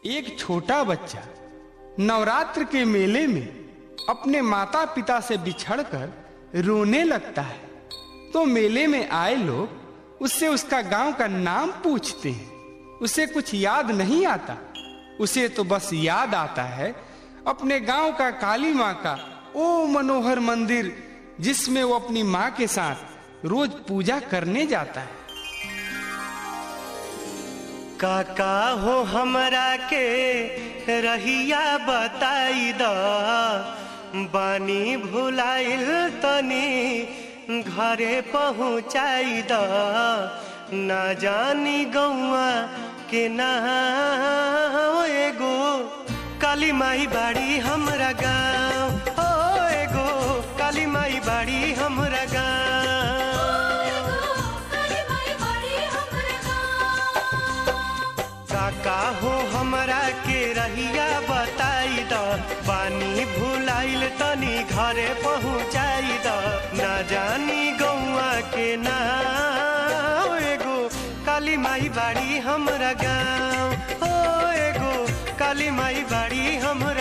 एक छोटा बच्चा नवरात्र के मेले में अपने माता पिता से बिछड़कर रोने लगता है, तो मेले में आए लोग उससे उसका गांव का नाम पूछते हैं। उसे कुछ याद नहीं आता, उसे तो बस याद आता है अपने गांव का काली माँ का ओ मनोहर मंदिर, जिसमें वो अपनी माँ के साथ रोज पूजा करने जाता है। काका हो हमरा के रहिया बताई द, बानी भुलाइल तनी घरे पहुँचाई द, ना जानी गौआ के ना एगो काली माई बाड़ी हमरा गाँव, ओ एगो काली माई बाड़ी हमरा गाँव। काका हो हमरा के रहिया बताई द, पानी भुलाइल तनी घरे पहुँचाई द, ना जानी गौआ के ना एगो काली माई बाड़ी हमरा गाँव, ओ एगो काली माई बाड़ी हमरा